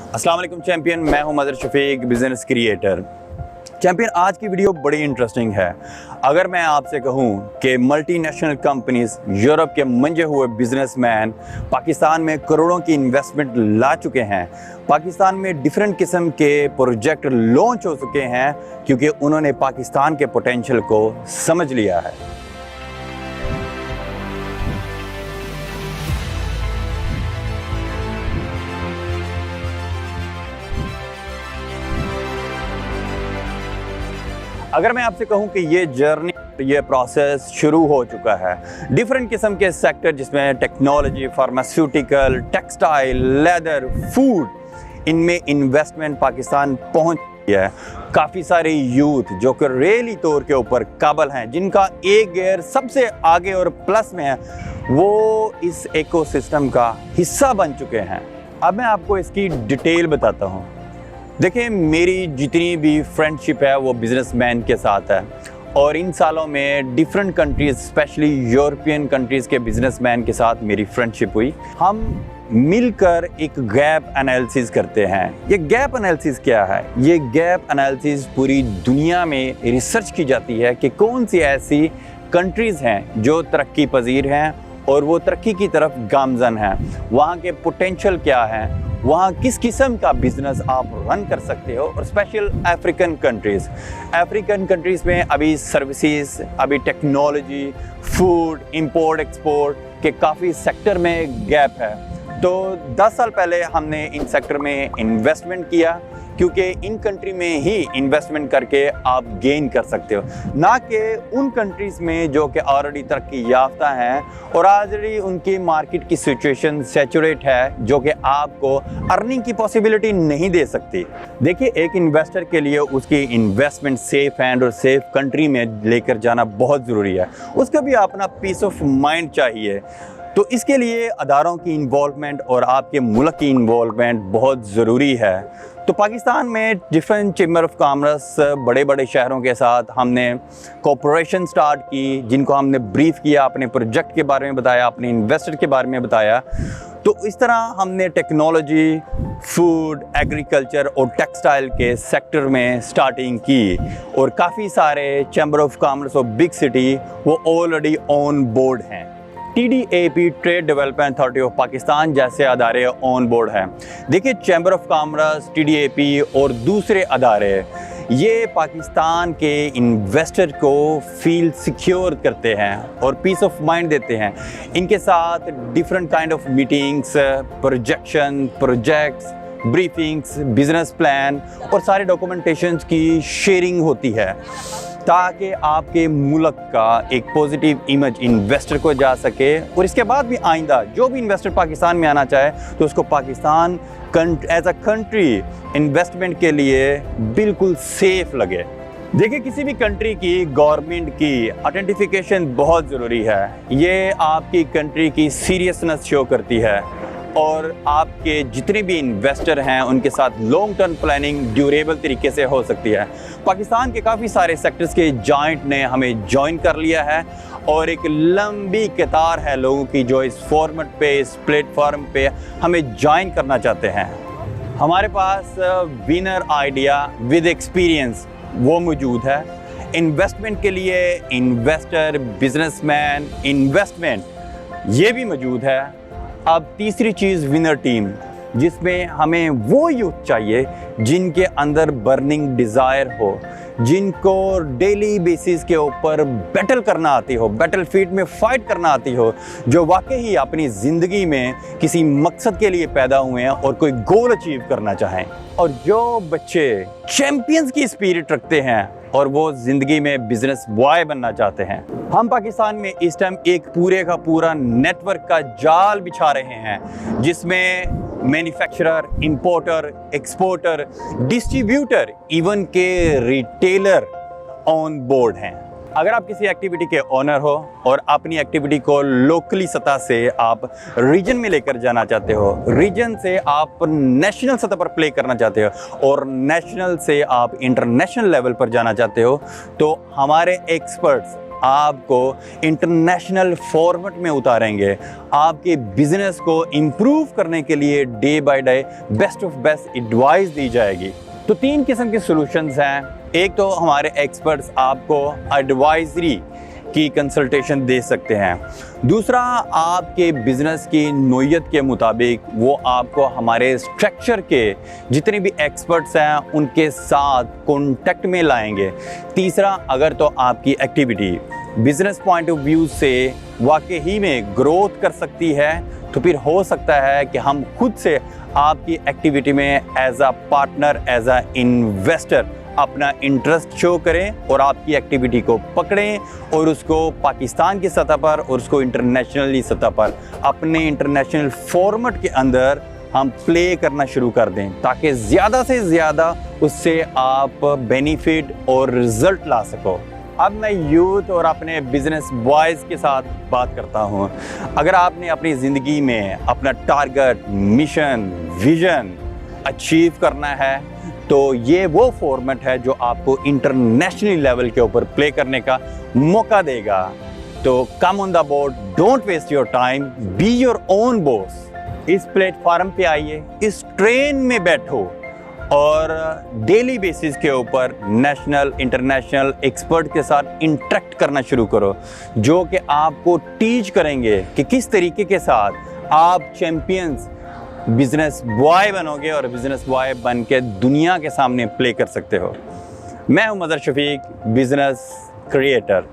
अस्सलाम वालेकुम चैंपियन, मैं हूं मदर शफीक, बिजनेस क्रिएटर। चैंपियन, आज की वीडियो बड़ी इंटरेस्टिंग है। अगर मैं आपसे कहूं कि मल्टीनेशनल कंपनीज, यूरोप के मंजे हुए बिजनेसमैन पाकिस्तान में करोड़ों की इन्वेस्टमेंट ला चुके हैं, पाकिस्तान में डिफरेंट किस्म के प्रोजेक्ट लॉन्च हो चुके हैं क्योंकि उन्होंने पाकिस्तान के पोटेंशियल को समझ लिया है। अगर मैं आपसे कहूं कि ये जर्नी, ये प्रोसेस शुरू हो चुका है। डिफरेंट किस्म के सेक्टर जिसमें technology, pharmaceutical, textile, leather, food, इनमें इन्वेस्टमेंट पाकिस्तान पहुंच गया है। काफ़ी सारे यूथ जो कि रेली तौर के ऊपर काबिल हैं, जिनका एक गियर सबसे आगे और प्लस में है, वो इस इकोसिस्टम का हिस्सा बन चुके हैं। अब मैं आपको इसकी डिटेल बताता हूँ। देखिए, मेरी जितनी भी फ्रेंडशिप है वो बिजनेसमैन के साथ है और इन सालों में different countries, specially European countries के बिजनेसमैन के साथ मेरी फ्रेंडशिप हुई। हम मिलकर एक गैप एनालिसिस करते हैं। ये गैप एनालिसिस क्या है? ये गैप एनालिसिस पूरी दुनिया में रिसर्च की जाती है कि कौन सी ऐसी कंट्रीज़ हैं जो तरक्की पजीर हैं और वो तरक्की की तरफ गामजन हैं, वहाँ के पोटेंशियल क्या है, वहाँ किस किस्म का बिजनेस आप रन कर सकते हो। और स्पेशल अफ्रीकन कंट्रीज़ में अभी सर्विसेज, अभी टेक्नोलॉजी, फूड, इंपोर्ट एक्सपोर्ट के काफ़ी सेक्टर में गैप है। तो 10 साल पहले हमने इन सेक्टर में इन्वेस्टमेंट किया क्योंकि इन कंट्री में ही इन्वेस्टमेंट करके आप गेन कर सकते हो, ना कि उन कंट्रीज़ में जो कि ऑलरेडी तरक्की याफ्ता हैं और ऑलरेडी उनकी मार्केट की सिचुएशन सैचुरेट है, जो कि आपको अर्निंग की पॉसिबिलिटी नहीं दे सकती। देखिए, एक इन्वेस्टर के लिए उसकी इन्वेस्टमेंट सेफ हैंड और सेफ कंट्री में लेकर जाना बहुत ज़रूरी है। उसका भी अपना पीस ऑफ माइंड चाहिए। तो इसके लिए अदारों की इन्वॉल्वमेंट और आपके मुल्क की इन्वॉल्वमेंट बहुत ज़रूरी है। तो पाकिस्तान में डिफरेंट चैम्बर ऑफ कॉमर्स, बड़े बड़े शहरों के साथ हमने कोऑपरेशन स्टार्ट की, जिनको हमने ब्रीफ किया, अपने प्रोजेक्ट के बारे में बताया, अपने इन्वेस्टर के बारे में बताया। तो इस तरह हमने टेक्नोलॉजी, फूड, एग्रीकल्चर और टेक्सटाइल के सेक्टर में स्टार्टिंग की और काफ़ी सारे चैम्बर ऑफ कॉमर्स और बिग सिटी वो ऑलरेडी ऑन बोर्ड हैं। TDAP, trade development authority of Pakistan जैसे अदारे ऑन बोर्ड हैं। देखिए, चैम्बर ऑफ कॉमर्स, TDAP और दूसरे अदारे ये पाकिस्तान के इन्वेस्टर को फील सिक्योर करते हैं और पीस ऑफ माइंड देते हैं। इनके साथ different kind of meetings, projects, briefings, business plan और सारे डॉक्यूमेंटेशंस की शेयरिंग होती है ताकि आपके मुल्क का एक पॉजिटिव इमेज इन्वेस्टर को जा सके और इसके बाद भी आइंदा जो भी इन्वेस्टर पाकिस्तान में आना चाहे तो उसको Pakistan as a country investment के लिए बिल्कुल सेफ लगे। देखिए, किसी भी कंट्री की गवर्नमेंट की आइडेंटिफिकेशन बहुत ज़रूरी है। ये आपकी कंट्री की सीरियसनेस शो करती है और आपके जितने भी इन्वेस्टर हैं उनके साथ लॉन्ग टर्म प्लानिंग ड्यूरेबल तरीके से हो सकती है। पाकिस्तान के काफ़ी सारे सेक्टर्स के जॉइंट ने हमें ज्वाइन कर लिया है और एक लंबी कतार है लोगों की जो इस फॉर्मेट पे, इस प्लेटफॉर्म पे हमें ज्वाइन करना चाहते हैं। हमारे पास विनर आइडिया विद एक्सपीरियंस वो मौजूद है। इन्वेस्टमेंट के लिए इन्वेस्टर, बिजनेसमैन, इन्वेस्टमेंट ये भी मौजूद है। अब तीसरी चीज़, विनर टीम, जिसमें हमें वो यूथ चाहिए जिनके अंदर बर्निंग डिज़ायर हो, जिनको डेली बेसिस के ऊपर बैटल करना आती हो, बैटल फील्ड में फाइट करना आती हो, जो वाकई ही अपनी ज़िंदगी में किसी मकसद के लिए पैदा हुए हैं और कोई गोल अचीव करना चाहें। और जो बच्चे चैंपियंस की स्पिरिट रखते हैं और वो ज़िंदगी में बिजनेस बॉय बनना चाहते हैं। हम पाकिस्तान में इस टाइम एक पूरे का पूरा नेटवर्क का जाल बिछा रहे हैं जिसमें manufacturer, importer, exporter, distributor, even के रिटेलर ऑन बोर्ड हैं। अगर आप किसी एक्टिविटी के ओनर हो और अपनी एक्टिविटी को लोकली सतह से आप रीजन में लेकर जाना चाहते हो, रीजन से आप नेशनल सतह पर प्ले करना चाहते हो और नेशनल से आप इंटरनेशनल लेवल पर जाना चाहते हो, तो हमारे एक्सपर्ट्स आपको इंटरनेशनल फॉर्मेट में उतारेंगे, आपके बिजनेस को इम्प्रूव करने के लिए day by day best of best advice दी जाएगी। तो 3 किस्म के सॉल्यूशंस हैं। एक तो हमारे एक्सपर्ट्स आपको एडवाइजरी की कंसल्टेशन दे सकते हैं। दूसरा, आपके बिजनेस की नोयत के मुताबिक वो आपको हमारे स्ट्रक्चर के जितने भी एक्सपर्ट्स हैं उनके साथ कॉन्टेक्ट में लाएंगे। तीसरा, अगर तो आपकी activity business point of view से वाकई ही में ग्रोथ कर सकती है तो फिर हो सकता है कि हम खुद से आपकी एक्टिविटी में as a partner, as a investor अपना इंटरेस्ट शो करें और आपकी एक्टिविटी को पकड़ें और उसको पाकिस्तान की सतह पर और उसको इंटरनेशनली सतह पर अपने इंटरनेशनल फॉर्मेट के अंदर हम प्ले करना शुरू कर दें, ताकि ज़्यादा से ज़्यादा उससे आप बेनिफिट और रिज़ल्ट ला सको। अब मैं यूथ और अपने बिजनेस बॉयज़ के साथ बात करता हूँ। अगर आपने अपनी ज़िंदगी में अपना टारगेट, मिशन, विजन अचीव करना है तो ये वो फॉर्मेट है जो आपको इंटरनेशनल लेवल के ऊपर प्ले करने का मौका देगा। तो come on the board, don't waste your time, be your own boss. इस प्लेटफॉर्म पे आइए, इस ट्रेन में बैठो और डेली बेसिस के ऊपर नेशनल, इंटरनेशनल एक्सपर्ट के साथ इंटरेक्ट करना शुरू करो, जो कि आपको टीच करेंगे कि किस तरीके के साथ आप चैंपियंस बिजनेस बॉय बनोगे और बिजनेस बॉय बन के दुनिया के सामने प्ले कर सकते हो। मैं हूं मदर शफीक, बिजनेस क्रिएटर।